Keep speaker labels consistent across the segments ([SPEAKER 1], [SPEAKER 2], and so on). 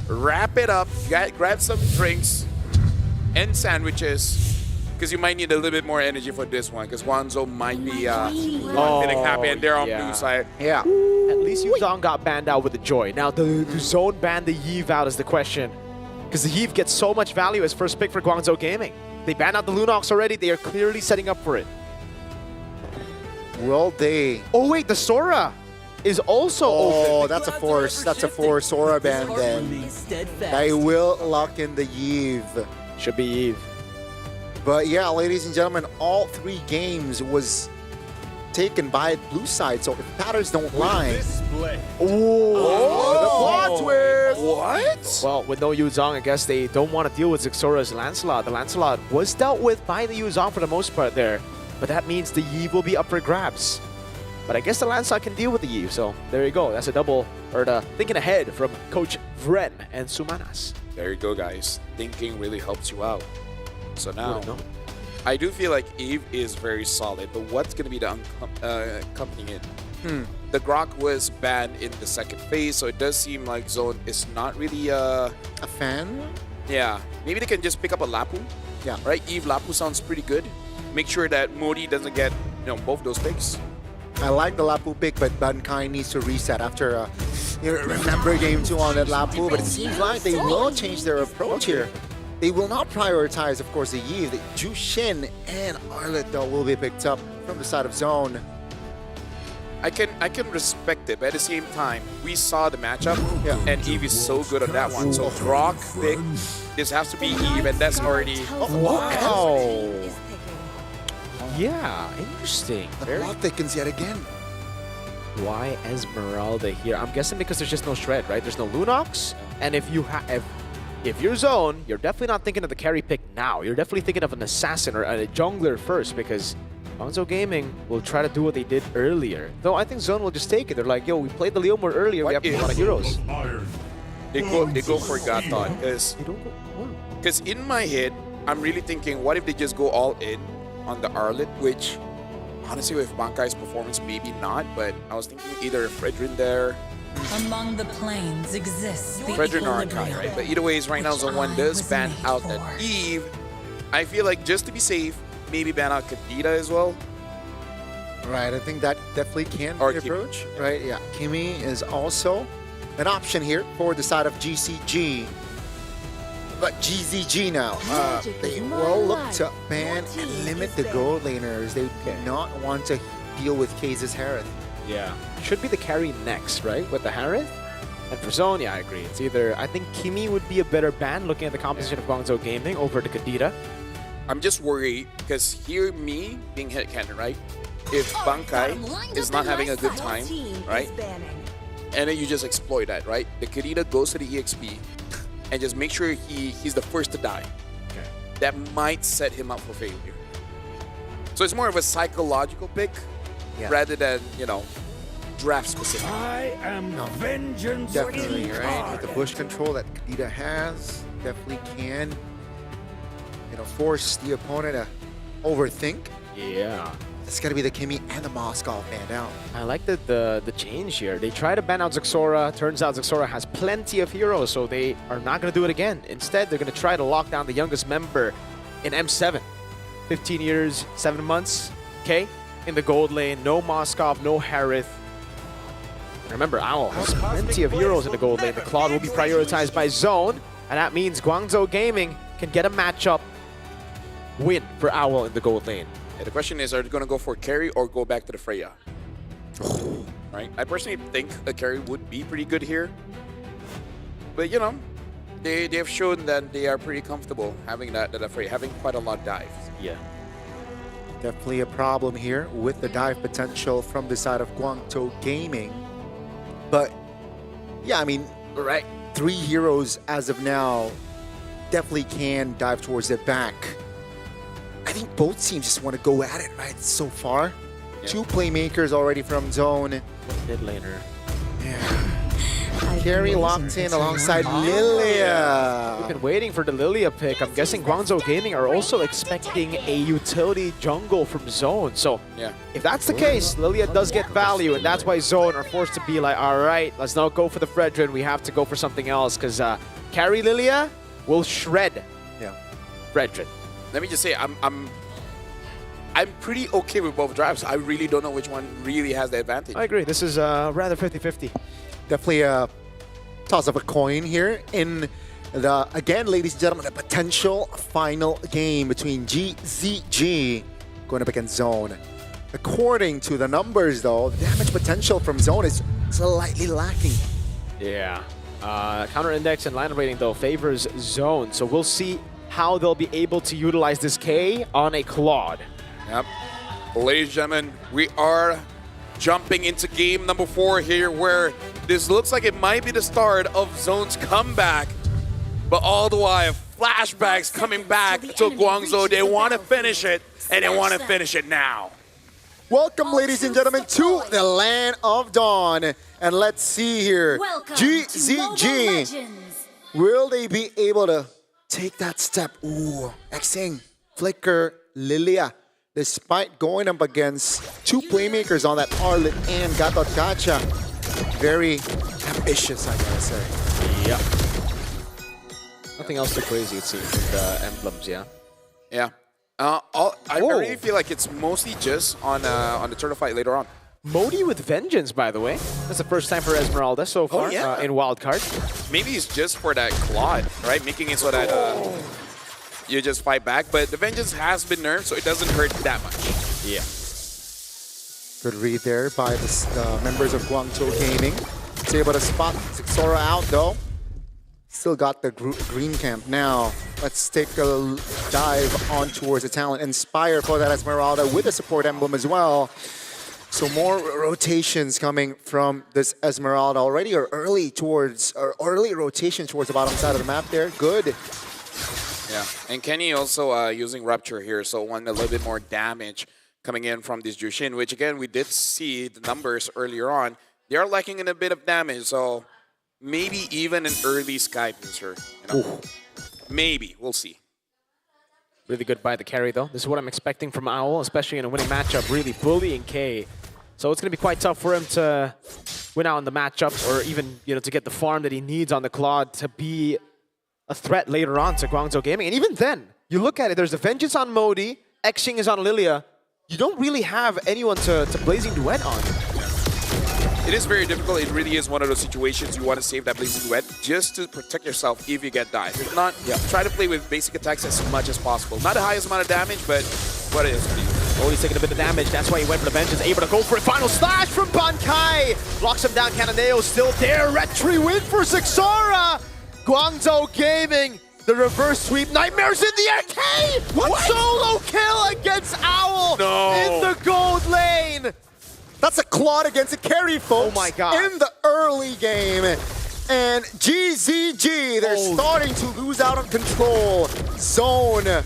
[SPEAKER 1] wrap it up, grab some drinks and sandwiches, because you might need a little bit more energy for this one, because Guangzhou might be getting happy and they're on blue side.
[SPEAKER 2] Yeah. At least Yuzong got banned out with the Joy. Now, the zone banned the Yves out is the question. Because the Yves gets so much value as first pick for Guangzhou Gaming. They banned out the Lunox already. They are clearly setting up for it.
[SPEAKER 3] Will they?
[SPEAKER 2] Oh, wait, the Sora is also open.
[SPEAKER 3] Oh, that's a force. That's a force Sora ban then. They will lock in the Yves.
[SPEAKER 2] Should be Yves.
[SPEAKER 3] But yeah, ladies and gentlemen, all 3 games was taken by blue side. So if patterns don't lie.
[SPEAKER 2] Oh,
[SPEAKER 3] the plot twist!
[SPEAKER 1] What?
[SPEAKER 2] Well, with no Yuzong, I guess they don't want to deal with Zixora's Lancelot. The Lancelot was dealt with by the Yuzong for the most part there. But that means the Yves will be up for grabs. But I guess the Lancelot can deal with the Yves. So there you go. That's a double, or the thinking ahead from Coach Vren and Sumanas.
[SPEAKER 1] There you go, guys. Thinking really helps you out. So now, I do feel like Eve is very solid, but what's going to be the accompanying it? The Grok was banned in the second phase, so it does seem like Zone is not really
[SPEAKER 3] a fan.
[SPEAKER 1] Yeah, maybe they can just pick up a Lapu.
[SPEAKER 3] Yeah,
[SPEAKER 1] right. Eve Lapu sounds pretty good. Make sure that Modi doesn't get both those picks.
[SPEAKER 3] I like the Lapu pick, but Bankai needs to reset after remember game 2 on that Lapu. But it seems like they will change their approach here. They will not prioritize, of course, the Yves. The Jushin and Arlet, though, will be picked up from the side of Zone.
[SPEAKER 1] I can respect it, but at the same time, we saw the matchup, and Eve is so good on that one. So Grok pick, this has to be Eve, and that's already.
[SPEAKER 2] Wow. Yeah, interesting.
[SPEAKER 3] The plot thickens yet again.
[SPEAKER 2] Why Esmeralda here? I'm guessing because there's just no Shred, right? There's no Lunox, and if you're Zone, you're definitely not thinking of the carry pick now. You're definitely thinking of an assassin or a jungler first, because Guangzhou Gaming will try to do what they did earlier. Though I think Zone will just take it. They're like, yo, we played the Leomord earlier. We have a lot of heroes.
[SPEAKER 1] They go for God Thought, because in my head, I'm really thinking, what if they just go all in on the Arlet, which honestly with Bankai's performance, maybe not, but I was thinking either Fredrin there.
[SPEAKER 4] Among the planes exists the
[SPEAKER 1] Fredrin or Arkai, right? But either ways, right now Zone 1 does ban out that Eve. I feel like just to be safe, maybe ban out Kadita as well.
[SPEAKER 3] Right, I think that definitely can be an approach. Right, yeah. Kimi is also an option here for the side of GCG. But GZG now, they will look to ban and limit the gold laners. They do not want to deal with Kaze's Harith.
[SPEAKER 2] Yeah. Should be the carry next, right? With the Harith? And for Zone, yeah, I agree. It's either, I think Kimi would be a better ban looking at the composition of Guangzhou Gaming over to Kadita.
[SPEAKER 1] I'm just worried because here me being hit cannon, right? If Bankai is not having a good time, right? And then you just exploit that, right? The Kadita goes to the EXP and just make sure he's the first to die.
[SPEAKER 2] Okay.
[SPEAKER 1] That might set him up for failure. So it's more of a psychological pick rather than, draft specific.
[SPEAKER 5] I am vengeance.
[SPEAKER 3] Definitely, right? With the bush control that Kadita has, definitely can, force the opponent to overthink.
[SPEAKER 2] Yeah.
[SPEAKER 3] It's going to be the Kimi and the Moskov banned out.
[SPEAKER 2] I like the change here. They try to ban out Zixora. Turns out Zixora has plenty of heroes, so they are not going to do it again. Instead, they're going to try to lock down the youngest member in M7. 15 years, 7 months, okay? In the gold lane, no Moskov, no Harith. And remember, Owl has plenty of heroes in the gold lane. The Claude will be prioritized by Zone, and that means Guangzhou Gaming can get a matchup win for Owl in the gold lane.
[SPEAKER 1] Yeah, the question is, are they going to go for carry or go back to the Freya? Right? I personally think a carry would be pretty good here. But, they have shown that they are pretty comfortable having that Freya, having quite a lot of dives.
[SPEAKER 2] Yeah.
[SPEAKER 3] Definitely a problem here with the dive potential from the side of Guangzhou Gaming. But, yeah, I mean, right, 3 heroes as of now definitely can dive towards the back. I think both teams just want to go at it, right, so far. Yeah. 2 playmakers already from Zone.
[SPEAKER 2] Mid laner.
[SPEAKER 3] Yeah. Carry locked in alongside Lilia.
[SPEAKER 2] We've been waiting for the Lilia pick. I'm guessing Guangzhou Gaming are also expecting a utility jungle from Zone. So if that's the case, Lilia does get value, and that's why Zone are forced to be like, all right, let's not go for the Fredrin. We have to go for something else, because carry Lilia will shred Fredrin.
[SPEAKER 1] Let me just say, I'm pretty okay with both drives. I really don't know which one really has the advantage.
[SPEAKER 2] I agree. This is rather 50-50.
[SPEAKER 3] Definitely a toss of a coin here in the, again, ladies and gentlemen, a potential final game between GZG going up against Zone. According to the numbers, though, the damage potential from Zone is slightly lacking.
[SPEAKER 2] Yeah. Counter index and line rating, though, favors Zone. So we'll see how they'll be able to utilize this K on a Claude.
[SPEAKER 1] Yep. Ladies and gentlemen, we are jumping into game number 4 here, where this looks like it might be the start of Zone's comeback. But all the while, flashbacks coming back to Guangzhou. They want to finish it, and they want to finish it now.
[SPEAKER 3] Welcome, ladies and gentlemen, to the Land of Dawn. And let's see here. GZG. Will they be able to take that step? Ooh, Xing, Flicker, Lilia. Despite going up against 2 playmakers on that Arlet and Gatot Gacha. Very ambitious, I gotta say.
[SPEAKER 2] Yeah. Nothing else too crazy, it seems, with the emblems, yeah?
[SPEAKER 1] Yeah. I really feel like it's mostly just on the turtle fight later on.
[SPEAKER 2] Modi with Vengeance, by the way. That's the first time for Esmeralda so far in Wildcard.
[SPEAKER 1] Maybe it's just for that Claude, right? Making it so that you just fight back. But the Vengeance has been nerfed, so it doesn't hurt that much.
[SPEAKER 2] Yeah.
[SPEAKER 3] Good read there by the members of Guangzhou Gaming. It's able to spot Sora out, though. Still got the green camp. Now, let's take a dive on towards the talent. Inspire for that Esmeralda with a support emblem as well. So more rotations coming from this Esmeralda already, or early rotation towards the bottom side of the map there. Good.
[SPEAKER 1] Yeah, and Kenny also using Rupture here, so want a little bit more damage coming in from this Jushin, which again, we did see the numbers earlier on. They are lacking in a bit of damage, so maybe even an early Sky Booster. You know? Maybe, we'll see.
[SPEAKER 2] Really good by the carry, though. This is what I'm expecting from Owl, especially in a winning matchup, really bullying K. So it's going to be quite tough for him to win out in the matchup, or even to get the farm that he needs on the Claude to be a threat later on to Guangzhou Gaming. And even then, you look at it, there's the Vengeance on Modi, Xing is on Lilia. You don't really have anyone to Blazing Duet on.
[SPEAKER 1] It is very difficult. It really is one of those situations you want to save that Blazing Duet just to protect yourself if you get died. If not, try to play with basic attacks as much as possible. Not the highest amount of damage, but what it is for you.
[SPEAKER 2] Modi's taking a bit of damage, that's why he went for the Vengeance, able to go for a final slash from Bankai! Locks him down, Cananeo still there, retry win for Sixora! Guangzhou Gaming, the reverse sweep, Nightmares in the air, K! What? Solo kill against Owl in the gold lane!
[SPEAKER 3] That's a Claude against a carry, folks.
[SPEAKER 2] Oh my god.
[SPEAKER 3] In the early game. And GZG, they're starting to lose out on control. Zone,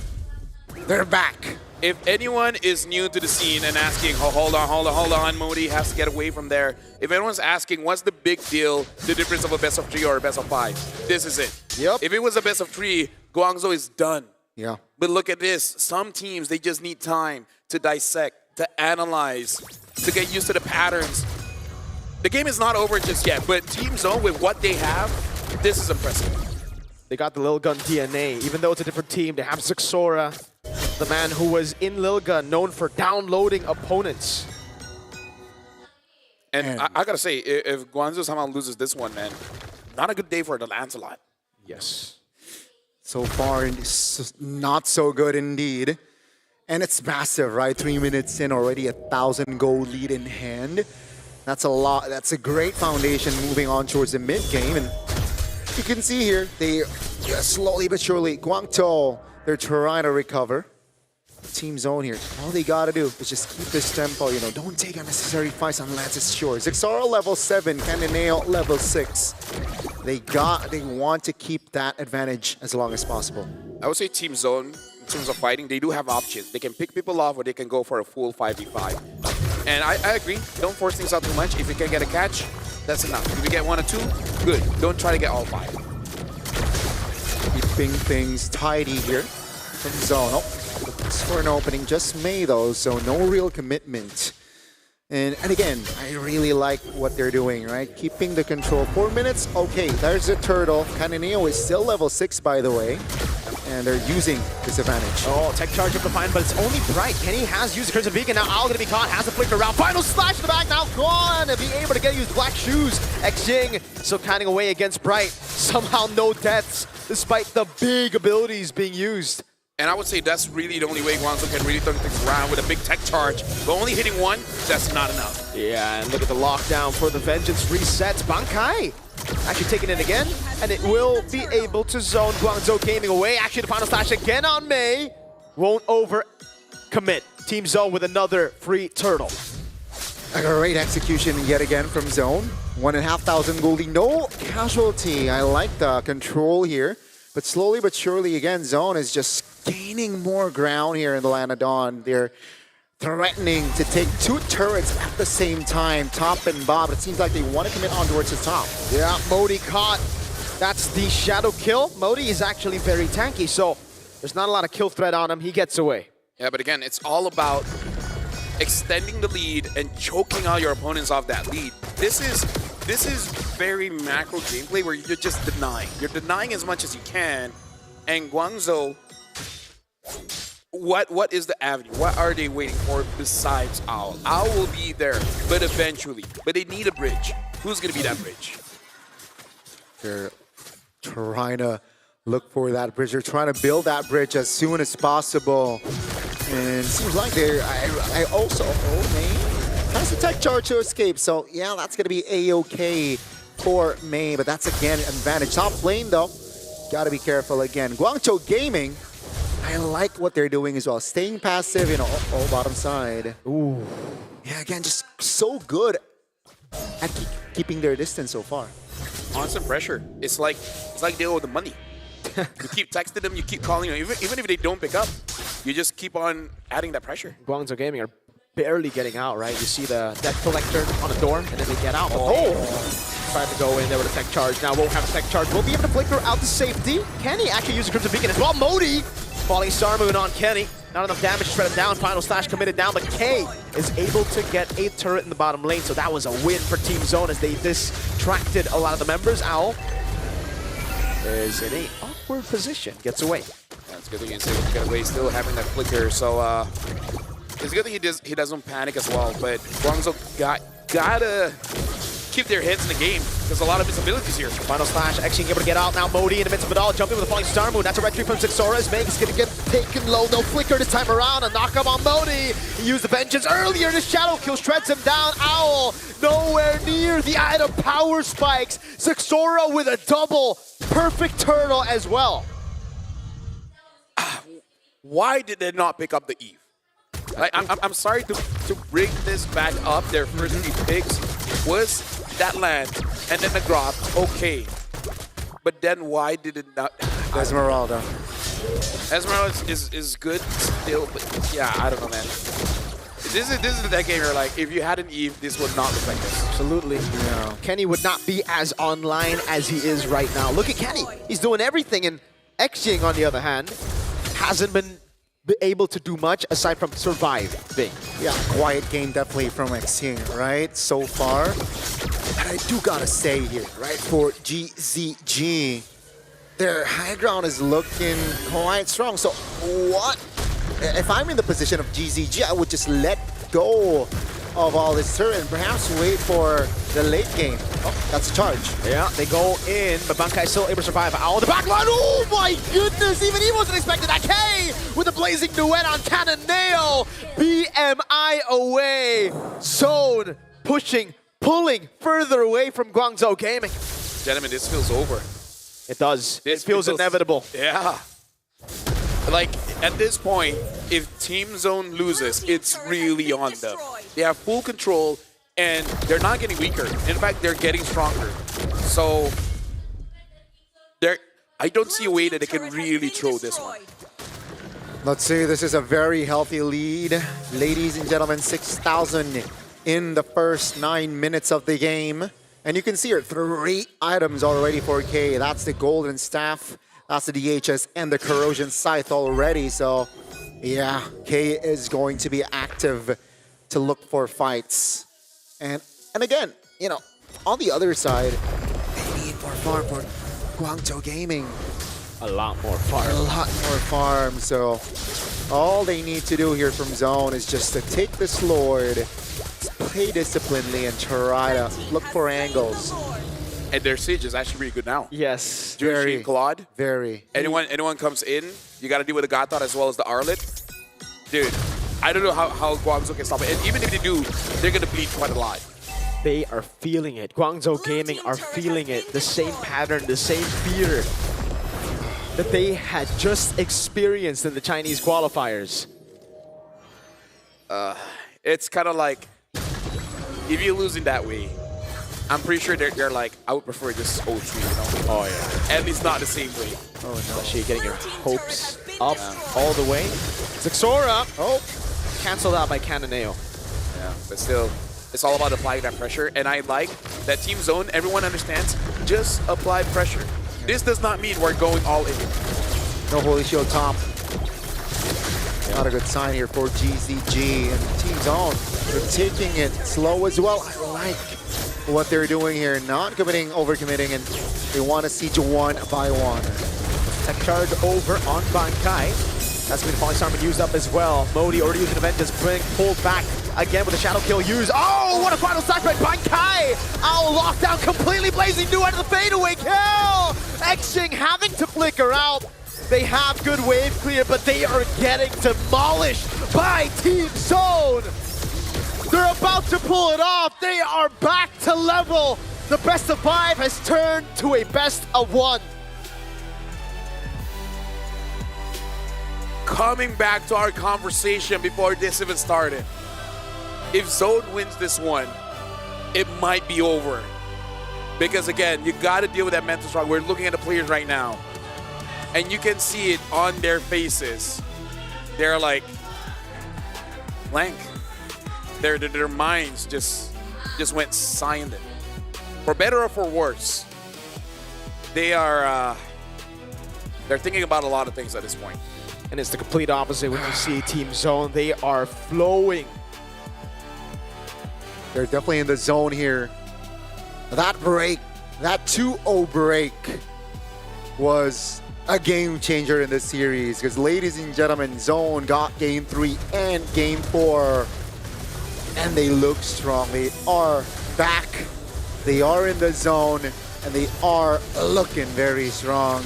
[SPEAKER 3] they're back.
[SPEAKER 1] If anyone is new to the scene and asking, oh, hold on, Modi has to get away from there. If anyone's asking, what's the big deal, the difference of a best of 3 or a best of 5? This is it.
[SPEAKER 3] Yep.
[SPEAKER 1] If it was a best of 3, Guangzhou is done.
[SPEAKER 3] Yeah.
[SPEAKER 1] But look at this. Some teams, they just need time to dissect, to analyze, to get used to the patterns. The game is not over just yet, but Team Zone, with what they have, this is impressive.
[SPEAKER 2] They got the Lil Gun DNA. Even though it's a different team, they have Sixora, the man who was in Lil Gun, known for downloading opponents.
[SPEAKER 1] And I gotta say, if Guangzhou somehow loses this one, man, not a good day for the Lancelot.
[SPEAKER 2] Yes.
[SPEAKER 3] So far, it's not so good indeed. And it's massive, right? 3 minutes in, already 1,000 gold lead in hand. That's a lot. That's a great foundation moving on towards the mid game. And you can see here, they slowly but surely, Guangzhou, they're trying to recover. Team Zone here, all they gotta do is just keep this tempo, don't take unnecessary fights unless it's sure. Zixara level 7, Cananeo level 6. They want to keep that advantage as long as possible.
[SPEAKER 1] I would say Team Zone, in terms of fighting, they do have options. They can pick people off or they can go for a full 5v5. And I agree, don't force things out too much. If you can get a catch, That's enough. If you get 1 or 2, good. Don't try to get all 5.
[SPEAKER 3] Keeping things tidy here from Zone. Oh, looks for an opening. Just May though, so no real commitment. And again, I really like what they're doing, right? Keeping the control. 4 minutes, okay, there's a turtle. Cananeo is still level 6, by the way. And they're using this advantage.
[SPEAKER 2] Oh, tech charge up the fine, but it's only Bright. Kenny has used the Crimson Beacon. Now Owl gonna be caught, has the flicker around. Final slash in the back, now gone! And be able to get used Black Shoes. Xing still counting away against Bright. Somehow no deaths, despite the big abilities being used.
[SPEAKER 1] And I would say that's really the only way Guangzhou can really turn things around with a big tech charge. But only hitting 1, that's not enough.
[SPEAKER 2] Yeah, and look at the lockdown for the Vengeance resets. Bankai actually taking it again, and it will be able to zone Guangzhou Gaming away. Actually, the final slash again on May. Won't over commit. Team Zone with another free turtle.
[SPEAKER 3] A great execution yet again from Zone. 1,500 goldie, no casualty. I like the control here. But slowly but surely, again, Zone is just gaining more ground here in the Land of Dawn. They're threatening to take 2 turrets at the same time, top and bottom. It seems like they want to commit on towards the top.
[SPEAKER 2] Yeah, Modi caught. That's the shadow kill. Modi is actually very tanky, so there's not a lot of kill threat on him. He gets away.
[SPEAKER 1] Yeah, but again, it's all about extending the lead and choking out your opponents off that lead. This is very macro gameplay where you're just denying. You're denying as much as you can. And Guangzhou, what is the avenue? What are they waiting for besides Owl? Owl will be there, but eventually. But they need a bridge. Who's going to be that bridge?
[SPEAKER 3] They're trying to look for that bridge. They're trying to build that bridge as soon as possible. And it seems like they're... I also... Oh, May has a tech charge to escape. So, yeah, that's going to be A-OK for May. But that's, again, an advantage. Top lane, though. Got to be careful again. Guangzhou Gaming, I like what they're doing as well. Staying passive, you know, oh, bottom side. Ooh. Yeah, again, just so good at keeping their distance so far.
[SPEAKER 1] Constant pressure. It's like they owe the money. You keep texting them, you keep calling them. Even if they don't pick up, you just keep on adding that pressure.
[SPEAKER 2] Guangzhou Gaming are barely getting out, right? You see the debt collector on the door, and then they get out. Tried to go in there with a tech charge. Now won't have a tech charge. Will be able to flicker out to safety. Kenny actually using Crimson Beacon as well. Modi falling star moving on Kenny. Not enough damage to shred him down. Final slash committed down, but K is able to get a turret in the bottom lane. So that was a win for Team Zone as they distracted a lot of the members. Owl is in an awkward position. Gets away.
[SPEAKER 1] Yeah, it's good that you can get away, still having that flicker. So it's good that he doesn't panic as well. But Guangzhou gotta keep their heads in the game. There's a lot of visibilities here.
[SPEAKER 2] Final slash, Xing able to get out now. Modi in the midst of it all, jumping with a falling star moon. That's a red 3 from Zixora as Meg is going to get taken low. No flicker this time around. A knock up on Modi. He used the vengeance earlier. The shadow kill shreds him down. Owl nowhere near the item power spikes. Zixora with a double. Perfect turtle as well.
[SPEAKER 1] Why did they not pick up the Eve? I'm sorry to bring this back up. Their first 3 picks was that land and then the drop. Okay, but then why did it not?
[SPEAKER 3] Esmeralda.
[SPEAKER 1] Esmeralda is good still, but yeah, I don't know, man. This is the decade where, like, if you had an Eve, this would not look like this.
[SPEAKER 2] Absolutely. Yeah. Kenny would not be as online as he is right now. Look at Kenny. He's doing everything, and Xing, on the other hand, hasn't been able to do much aside from surviving.
[SPEAKER 3] Yeah, quiet game definitely from Xing, right, so far. But I do gotta say here, right, for GZG, their high ground is looking quite strong. So what? If I'm in the position of GZG, I would just let go of all this turret and perhaps wait for the late game. Oh, that's a charge. Yeah,
[SPEAKER 2] they go in, but Bankai still able to survive. Owl in the back line. Oh my goodness, even he wasn't expecting that. K with a blazing duet on Cananeo. BMI away. Zone pushing, pulling further away from Guangzhou Gaming.
[SPEAKER 1] Gentlemen, this feels over.
[SPEAKER 2] It does.
[SPEAKER 1] This
[SPEAKER 2] it feels inevitable.
[SPEAKER 1] Yeah. Like, at this point, if Team Zone loses, it's really on them. They have full control, and they're not getting weaker. In fact, they're getting stronger. So, I don't see a way that they can really throw this one.
[SPEAKER 3] Let's see, this is a very healthy lead. Ladies and gentlemen, 6,000 in the first 9 minutes of the game. And you can see here, 3 items already for K. That's the Golden Staff, that's the DHS, and the Corrosion Scythe already. So, yeah, K is going to be active to look for fights. And again, you know, on the other side, they need more farm for Guangzhou Gaming.
[SPEAKER 2] A lot more farm.
[SPEAKER 3] A lot more farm. So all they need to do here from Zone is just to take this Lord, play disciplinedly, and try to look for angles.
[SPEAKER 1] And their siege is actually really good now.
[SPEAKER 2] Yes.
[SPEAKER 3] Very.
[SPEAKER 1] Claude.
[SPEAKER 3] Very.
[SPEAKER 1] Anyone comes in, you got to deal with the Gatot as well as the Arlet. Dude, I don't know how Guangzhou can stop it. And even if they do, they're going to bleed quite a lot.
[SPEAKER 2] They are feeling it. Guangzhou Gaming are feeling it. The same pattern, the same fear that they had just experienced in the Chinese qualifiers.
[SPEAKER 1] It's kind of like, if you're losing that way, I'm pretty sure they're like, I would prefer this 0-3, you know?
[SPEAKER 2] Oh, yeah.
[SPEAKER 1] At least not the same way.
[SPEAKER 3] Oh, no.
[SPEAKER 2] Especially getting your hopes up all the way. Zixora. Oh, canceled out by Cannoneo.
[SPEAKER 1] Yeah, but still, it's all about applying that pressure. And I like that Team Zone, everyone understands, just apply pressure. This does not mean we're going all in.
[SPEAKER 3] No Holy Shield top. Not a good sign here for GZG and Team Zone. They're taking it slow as well. I like what they're doing here. Not committing, overcommitting, and they want to siege 1 by 1.
[SPEAKER 2] Tech charge over on Bankai. That's been Polysarman used up as well. Modi already using event, just pulled back again with a shadow kill used. Oh, what a final strike by Bankai! Owl lockdown completely blazing new out of the fadeaway kill! Xing having to flicker out. They have good wave clear, but they are getting demolished by Team Zone. They're about to pull it off. They are back to level. The best of 5 has turned to a best of 1.
[SPEAKER 1] Coming back to our conversation before this even started. If Zone wins this one, it might be over. Because again, you got to deal with that mental struggle. We're looking at the players right now, and you can see it on their faces. They're like blank. Their minds just went silent. For better or for worse, they're thinking about a lot of things at this point.
[SPEAKER 2] And it's the complete opposite when you see Team Zone. They are flowing.
[SPEAKER 3] They're definitely in the zone here. That break, that 2-0 break was a game changer in this series because, ladies and gentlemen, Zone got game 3 and game 4, and they look strong. They are back. They are in the zone, and they are looking very strong.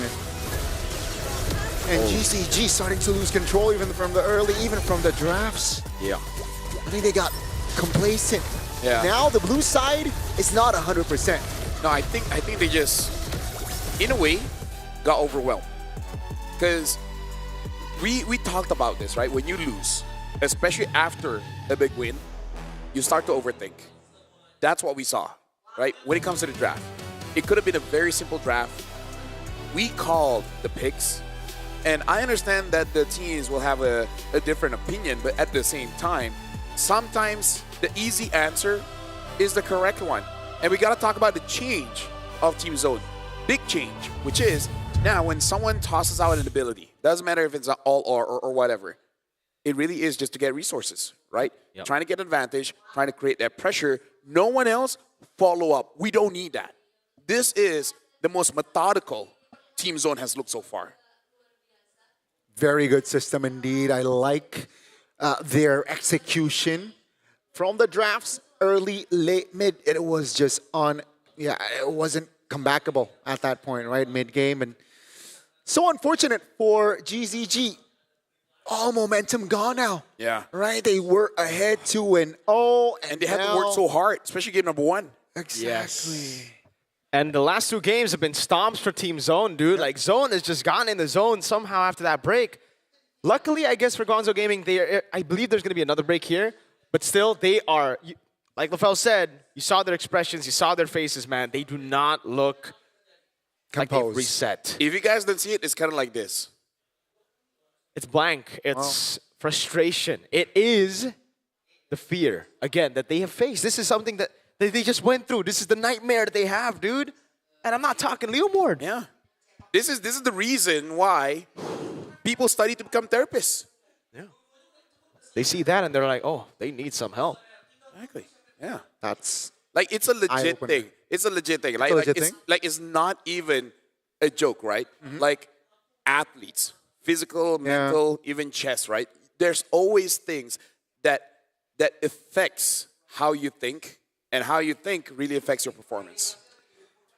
[SPEAKER 3] And GCG starting to lose control even from the early, even from the drafts.
[SPEAKER 2] Yeah.
[SPEAKER 3] I think they got complacent.
[SPEAKER 1] Yeah.
[SPEAKER 3] Now the blue side is not 100%.
[SPEAKER 1] No, I think they just, in a way, got overwhelmed. Because we talked about this, right? When you lose, especially after a big win, you start to overthink. That's what we saw, right? When it comes to the draft. It could have been a very simple draft. We called the picks. And I understand that the teams will have a different opinion, but at the same time, sometimes the easy answer is the correct one. And we got to talk about the change of Team Zone. Big change, which is now when someone tosses out an ability, doesn't matter if it's an all or whatever, it really is just to get resources, right?
[SPEAKER 2] Yep.
[SPEAKER 1] Trying to get advantage, trying to create that pressure. No one else follow up. We don't need that. This is the most methodical Team Zone has looked so far.
[SPEAKER 3] Very good system indeed. I like their execution from the drafts, early, late, mid. It was just it wasn't comebackable at that point, right? Mid-game. And so unfortunate for GZG. All momentum gone now.
[SPEAKER 1] Yeah.
[SPEAKER 3] Right? They were ahead 2-0.
[SPEAKER 1] And they haven't worked so hard, especially game number 1.
[SPEAKER 3] Exactly.
[SPEAKER 2] Yes. And the last 2 games have been stomps for Team Zone, dude. Like, Zone has just gotten in the zone somehow after that break. Luckily, I guess, for Guangzhou Gaming, I believe there's going to be another break here. But still, they are, like LaFell said, you saw their expressions, you saw their faces, man. They do not look like they've reset.
[SPEAKER 1] If you guys don't see it, it's kind of like this.
[SPEAKER 2] It's blank. It's frustration. It is the fear, again, that they have faced. This is something that They just went through. This is the nightmare that they have, dude. And I'm not talking Leomord.
[SPEAKER 1] Yeah. This is the reason why people study to become therapists.
[SPEAKER 2] Yeah. They see that and they're like, oh, they need some help.
[SPEAKER 1] Exactly. Yeah.
[SPEAKER 3] That's
[SPEAKER 1] Like it's a legit
[SPEAKER 3] eye-opener.
[SPEAKER 1] thing. It's a legit thing.
[SPEAKER 3] a legit thing?
[SPEAKER 1] It's not even a joke, right? Like athletes, physical, mental, even chess, right? There's always things that affects how you think, and how you think really affects your performance.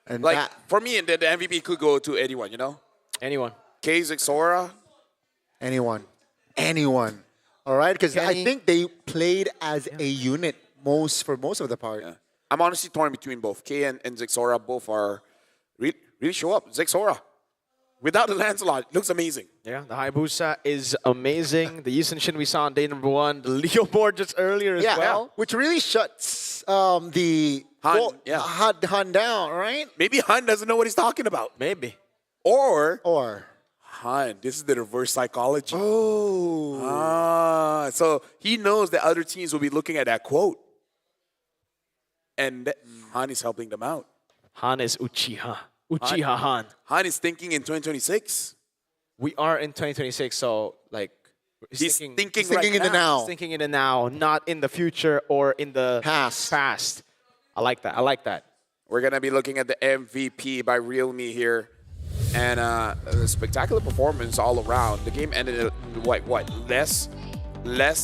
[SPEAKER 3] and
[SPEAKER 1] Like
[SPEAKER 3] that,
[SPEAKER 1] for me, the MVP could go to anyone, you know?
[SPEAKER 2] Anyone.
[SPEAKER 1] K Zixora.
[SPEAKER 3] anyone. All right, because I
[SPEAKER 2] Kenny.
[SPEAKER 3] think they played as a unit for most of the part.
[SPEAKER 1] Yeah. I'm honestly torn between both. K and Zixora both are really show up. Zixora, without the Lancelot, looks amazing.
[SPEAKER 2] Yeah, the Hayabusa is amazing. The Yusenshin we saw on day number 1. The Leomord just earlier as well.
[SPEAKER 3] which really shuts the
[SPEAKER 1] Han, yeah.
[SPEAKER 3] Han down, right?
[SPEAKER 1] Maybe Han doesn't know what he's talking about.
[SPEAKER 2] Maybe.
[SPEAKER 1] Or
[SPEAKER 3] Or
[SPEAKER 1] Han, this is the reverse psychology.
[SPEAKER 3] oh,
[SPEAKER 1] So he knows that other teams will be looking at that quote. And Han is helping them out.
[SPEAKER 2] Han is Uchiha. Uchiha Han.
[SPEAKER 1] Han is thinking in 2026.
[SPEAKER 2] We are in 2026, so like
[SPEAKER 1] He's thinking
[SPEAKER 3] thinking
[SPEAKER 1] right
[SPEAKER 3] in the
[SPEAKER 1] now.
[SPEAKER 3] now.
[SPEAKER 2] He's thinking in the now, not in the future or in the
[SPEAKER 3] Past.
[SPEAKER 2] I like that. I like that.
[SPEAKER 1] We're going to be looking at the MVP by Realme here. And a spectacular performance all around. The game ended in what? Less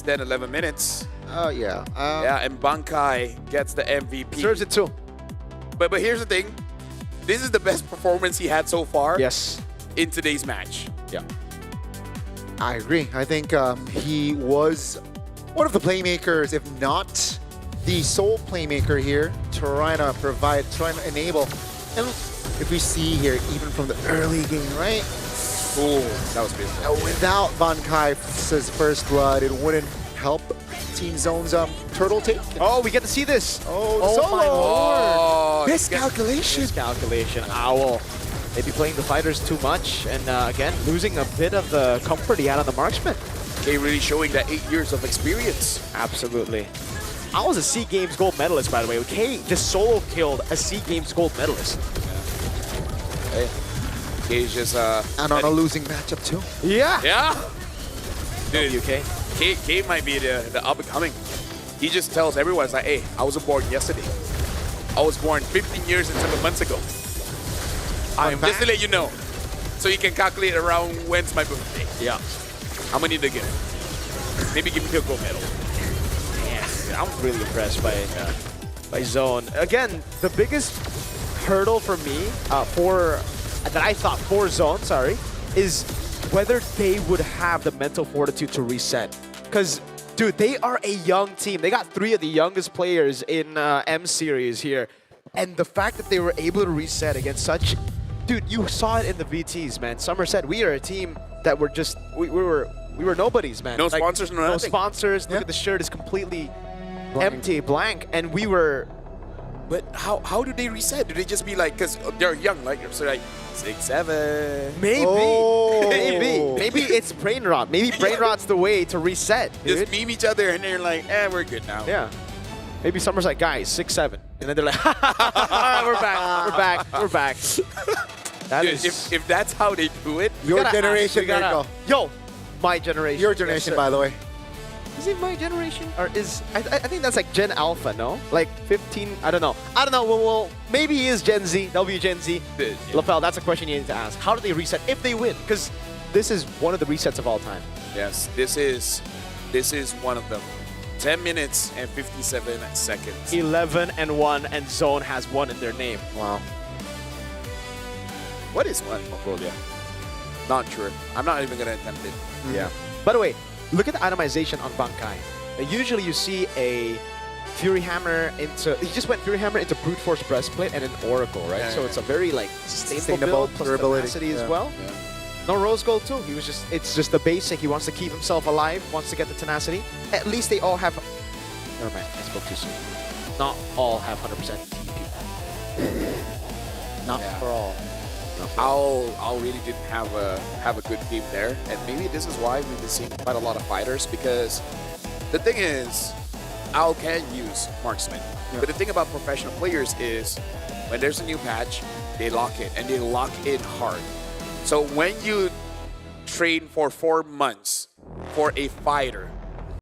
[SPEAKER 1] than 11 minutes.
[SPEAKER 3] Oh yeah.
[SPEAKER 1] Yeah, and Bankai gets the MVP.
[SPEAKER 2] Deserves it too.
[SPEAKER 1] But here's the thing. This is the best performance he had so far
[SPEAKER 2] Yes.
[SPEAKER 1] in today's match.
[SPEAKER 2] Yeah.
[SPEAKER 3] I agree. I think he was one of the playmakers, if not the sole playmaker here, trying to enable. And if we see here, even from the early game, right?
[SPEAKER 1] Ooh, that was beautiful.
[SPEAKER 3] Without Van Kai's first blood, it wouldn't help Team Zone's turtle take.
[SPEAKER 2] Oh, we get to see this.
[SPEAKER 3] Oh,
[SPEAKER 2] Oh my lord.
[SPEAKER 3] Miscalculation.
[SPEAKER 2] Miscalculation. Owl. Maybe playing the fighters too much and again losing a bit of the comfort he had on the marksman.
[SPEAKER 1] K really showing that 8 years of experience.
[SPEAKER 2] Absolutely. I was a SEA Games gold medalist, by the way. K just solo killed a SEA Games gold medalist.
[SPEAKER 1] Hey, K's just
[SPEAKER 3] And on a losing matchup too.
[SPEAKER 2] Yeah.
[SPEAKER 1] yeah. Dude,
[SPEAKER 2] UK.
[SPEAKER 1] K might be the up and coming. He just tells everyone, it's like, hey, I wasn't born yesterday. I was born 15 years and 7 months ago. Just to let you know. So you can calculate around when's my birthday.
[SPEAKER 2] Yeah.
[SPEAKER 1] How many did I get? Maybe give me a gold medal.
[SPEAKER 2] Yeah. I'm really impressed by Zone. Again, the biggest hurdle for me that I thought for Zone, is whether they would have the mental fortitude to reset. Because, dude, they are a young team. They got 3 of the youngest players in M Series here. And the fact that they were able to reset against such... Dude, you saw it in the VTs, man. Summer said, we are a team that were just... We were nobodies, man.
[SPEAKER 1] No sponsors, no nothing.
[SPEAKER 2] Sponsors. Look at the shirt. It's completely empty, blank. And we were...
[SPEAKER 1] But how do they reset? Do they just be like, because they're young, like, so like 6, 7?
[SPEAKER 2] Maybe.
[SPEAKER 3] Oh.
[SPEAKER 2] Maybe it's brain rot. Maybe brain rot's the way to reset, dude.
[SPEAKER 1] Just meme each other and they're like, we're good now.
[SPEAKER 2] Yeah. Maybe Summer's like, guys, 6, 7. And then they're like, we're back. That
[SPEAKER 1] Dude,
[SPEAKER 2] is...
[SPEAKER 1] if that's how they do it,
[SPEAKER 3] Your generation, there you go.
[SPEAKER 2] Yo, my generation.
[SPEAKER 3] Your generation, by the way.
[SPEAKER 2] Is it my generation? Or is... I think that's like Gen Alpha, no? Like 15... I don't know. Well, maybe he is Gen Z. They'll be Gen Z.
[SPEAKER 1] Yeah.
[SPEAKER 2] LaFell, that's a question you need to ask. How do they reset if they win? Because this is one of the resets of all time.
[SPEAKER 1] yes, this is one of them. 10 minutes and 57 seconds.
[SPEAKER 2] 11-1, and Zone has 1 in their name.
[SPEAKER 3] Wow.
[SPEAKER 1] What is one, Mongolia? Not sure. I'm not even gonna attempt it.
[SPEAKER 2] Yeah. By the way, look at the itemization on Bankai. Usually you see a Fury Hammer into... He just went Fury Hammer into Brute Force Breastplate and an Oracle, right?
[SPEAKER 1] Yeah,
[SPEAKER 2] So
[SPEAKER 1] yeah.
[SPEAKER 2] it's a very, like, sustainable
[SPEAKER 3] Sustainable,
[SPEAKER 2] build, plus
[SPEAKER 3] durability.
[SPEAKER 2] tenacity as
[SPEAKER 3] Yeah.
[SPEAKER 2] well.
[SPEAKER 1] Yeah.
[SPEAKER 2] No Rose Gold, too. It's just the basic. He wants to keep himself alive, wants to get the tenacity. At least they all have... Never mind, I spoke too soon. Not all have 100% TP.
[SPEAKER 3] Not
[SPEAKER 1] Yeah.
[SPEAKER 3] for all.
[SPEAKER 1] Owl really didn't have a good game there, and maybe this is why we've been seeing quite a lot of fighters, because the thing is, Al can use marksman. But the thing about professional players is when there's a new patch, they lock in, and they lock in hard. So when you train for 4 months for a fighter